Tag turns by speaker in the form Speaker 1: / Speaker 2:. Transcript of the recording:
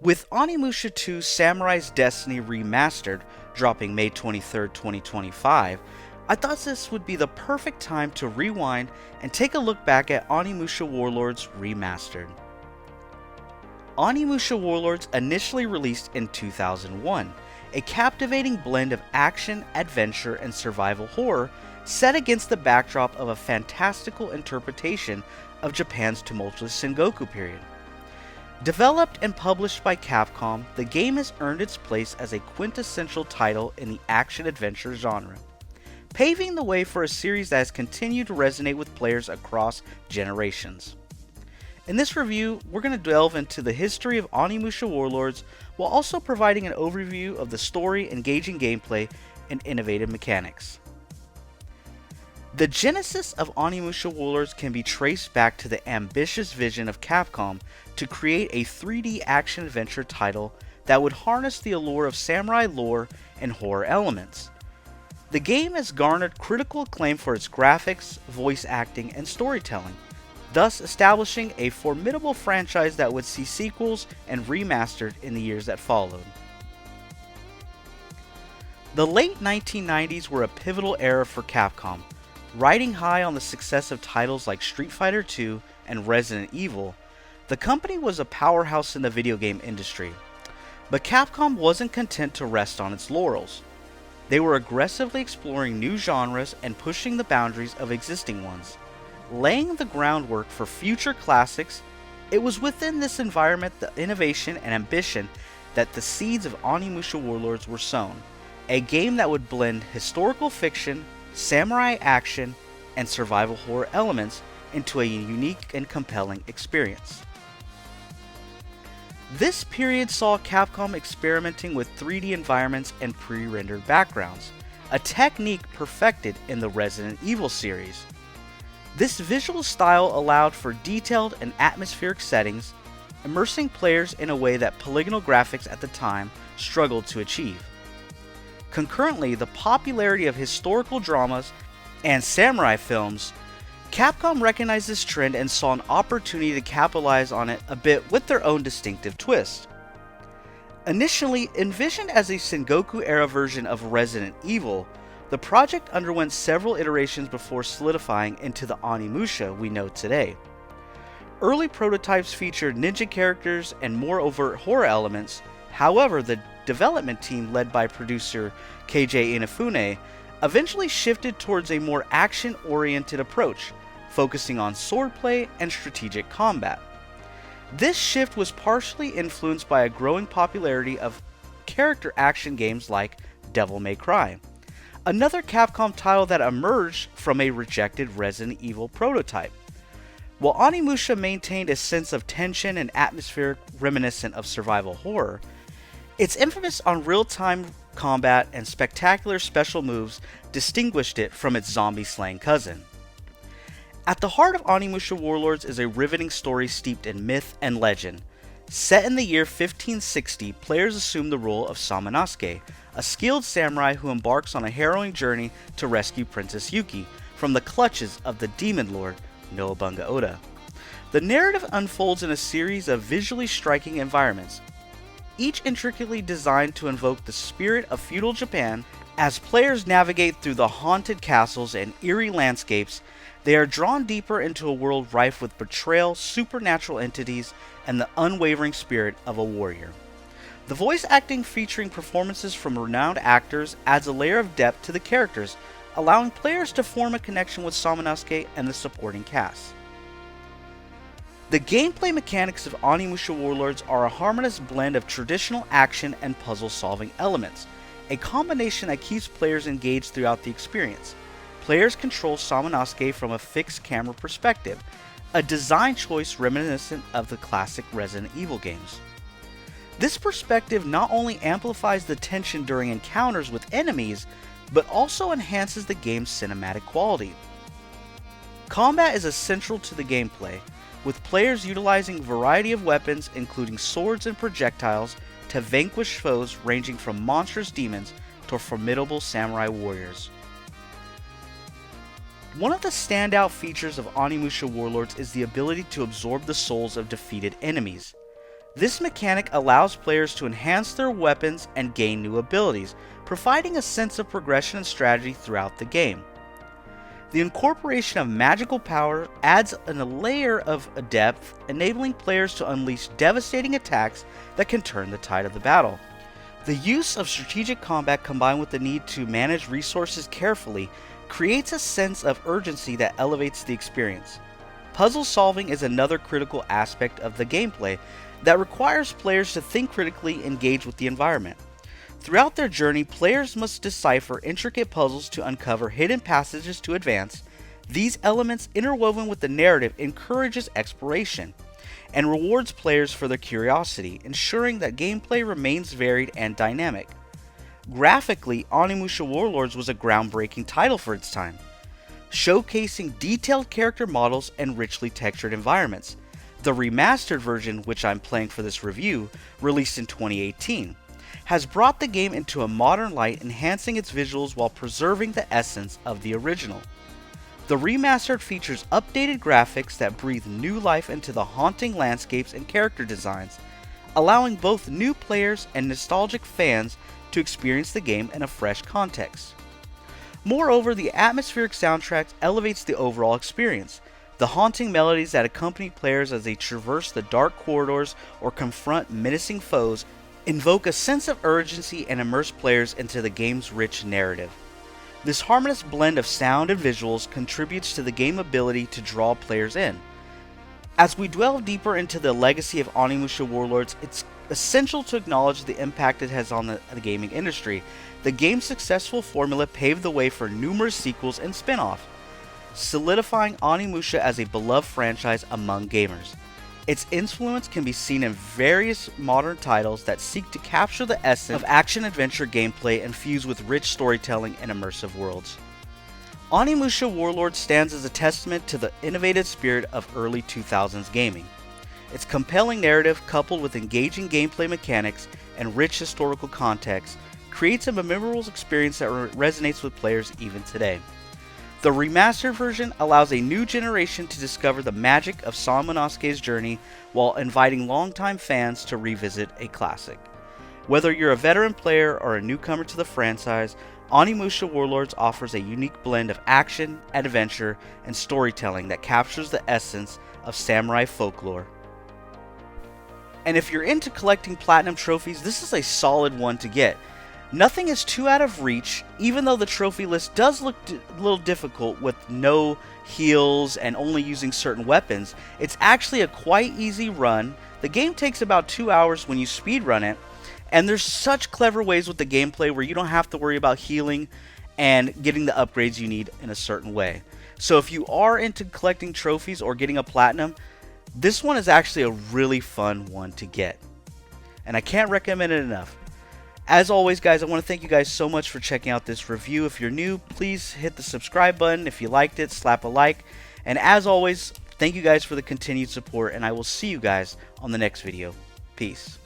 Speaker 1: With Onimusha 2 Samurai's Destiny Remastered dropping May 23, 2025, I thought this would be the perfect time to rewind and take a look back at Onimusha Warlords Remastered. Onimusha Warlords initially released in 2001, a captivating blend of action, adventure, and survival horror set against the backdrop of a fantastical interpretation of Japan's tumultuous Sengoku period. Developed and published by Capcom, the game has earned its place as a quintessential title in the action-adventure genre, paving the way for a series that has continued to resonate with players across generations. In this review, we're going to delve into the history of Onimusha Warlords while also providing an overview of the story, engaging gameplay, and innovative mechanics. The genesis of Onimusha Warlords can be traced back to the ambitious vision of Capcom to create a 3D action-adventure title that would harness the allure of samurai lore and horror elements. The game has garnered critical acclaim for its graphics, voice acting, and storytelling, thus establishing a formidable franchise that would see sequels and remastered in the years that followed. The late 1990s were a pivotal era for Capcom. Riding high on the success of titles like Street Fighter II and Resident Evil, the company was a powerhouse in the video game industry. But Capcom wasn't content to rest on its laurels. They were aggressively exploring new genres and pushing the boundaries of existing ones. Laying the groundwork for future classics, it was within this environment, the innovation and ambition, that the seeds of Onimusha Warlords were sown. A game that would blend historical fiction, samurai action, and survival horror elements into a unique and compelling experience. This period saw Capcom experimenting with 3D environments and pre-rendered backgrounds, a technique perfected in the Resident Evil series. This visual style allowed for detailed and atmospheric settings, immersing players in a way that polygonal graphics at the time struggled to achieve. Concurrently, the popularity of historical dramas and samurai films, Capcom recognized this trend and saw an opportunity to capitalize on it a bit with their own distinctive twist. Initially envisioned as a Sengoku-era version of Resident Evil, the project underwent several iterations before solidifying into the Onimusha we know today. Early prototypes featured ninja characters and more overt horror elements. However, the development team led by producer KJ Inafune eventually shifted towards a more action-oriented approach, focusing on swordplay and strategic combat. This shift was partially influenced by a growing popularity of character action games like Devil May Cry, another Capcom title that emerged from a rejected Resident Evil prototype. While Onimusha maintained a sense of tension and atmosphere reminiscent of survival horror, its emphasis on real-time combat and spectacular special moves distinguished it from its zombie-slaying cousin. At the heart of Onimusha Warlords is a riveting story steeped in myth and legend. Set in the year 1560, players assume the role of Samanosuke, a skilled samurai who embarks on a harrowing journey to rescue Princess Yuki from the clutches of the demon lord Nobunaga Oda. The narrative unfolds in a series of visually striking environments, each intricately designed to invoke the spirit of feudal Japan. As players navigate through the haunted castles and eerie landscapes, they are drawn deeper into a world rife with betrayal, supernatural entities, and the unwavering spirit of a warrior. The voice acting featuring performances from renowned actors adds a layer of depth to the characters, allowing players to form a connection with Samanosuke and the supporting cast. The gameplay mechanics of Onimusha Warlords are a harmonious blend of traditional action and puzzle-solving elements, a combination that keeps players engaged throughout the experience. Players control Samanosuke from a fixed camera perspective, a design choice reminiscent of the classic Resident Evil games. This perspective not only amplifies the tension during encounters with enemies, but also enhances the game's cinematic quality. Combat is essential to the gameplay, with players utilizing a variety of weapons including swords and projectiles to vanquish foes ranging from monstrous demons to formidable samurai warriors. One of the standout features of Onimusha Warlords is the ability to absorb the souls of defeated enemies. This mechanic allows players to enhance their weapons and gain new abilities, providing a sense of progression and strategy throughout the game. The incorporation of magical power adds a layer of depth, enabling players to unleash devastating attacks that can turn the tide of the battle. The use of strategic combat combined with the need to manage resources carefully creates a sense of urgency that elevates the experience. Puzzle solving is another critical aspect of the gameplay that requires players to think critically, engage with the environment. Throughout their journey, players must decipher intricate puzzles to uncover hidden passages to advance. These elements, interwoven with the narrative, encourages exploration and rewards players for their curiosity, ensuring that gameplay remains varied and dynamic. Graphically, Onimusha Warlords was a groundbreaking title for its time, showcasing detailed character models and richly textured environments. The remastered version, which I'm playing for this review, released in 2018, has brought the game into a modern light, enhancing its visuals while preserving the essence of the original. The remastered features updated graphics that breathe new life into the haunting landscapes and character designs, allowing both new players and nostalgic fans to experience the game in a fresh context. Moreover, the atmospheric soundtrack elevates the overall experience. The haunting melodies that accompany players as they traverse the dark corridors or confront menacing foes invoke a sense of urgency and immerse players into the game's rich narrative. This harmonious blend of sound and visuals contributes to the game's ability to draw players in. As we delve deeper into the legacy of Onimusha Warlords, it's essential to acknowledge the impact it has on the gaming industry. The game's successful formula paved the way for numerous sequels and spin-offs, solidifying Onimusha as a beloved franchise among gamers. Its influence can be seen in various modern titles that seek to capture the essence of action-adventure gameplay infused with rich storytelling and immersive worlds. Onimusha Warlords stands as a testament to the innovative spirit of early 2000s gaming. Its compelling narrative, coupled with engaging gameplay mechanics and rich historical context, creates a memorable experience that resonates with players even today. The remastered version allows a new generation to discover the magic of Son Monosuke's journey while inviting longtime fans to revisit a classic. Whether you're a veteran player or a newcomer to the franchise, Onimusha Warlords offers a unique blend of action, adventure, and storytelling that captures the essence of samurai folklore. And if you're into collecting platinum trophies, this is a solid one to get. Nothing is too out of reach, even though the trophy list does look a little difficult with no heals and only using certain weapons. It's actually a quite easy run. The game takes about 2 hours when you speedrun it, and there's such clever ways with the gameplay where you don't have to worry about healing and getting the upgrades you need in a certain way. So if you are into collecting trophies or getting a platinum, this one is actually a really fun one to get, and I can't recommend it enough. As always, guys, I want to thank you guys so much for checking out this review. If you're new, please hit the subscribe button. If you liked it, slap a like. And as always, thank you guys for the continued support, and I will see you guys on the next video. Peace.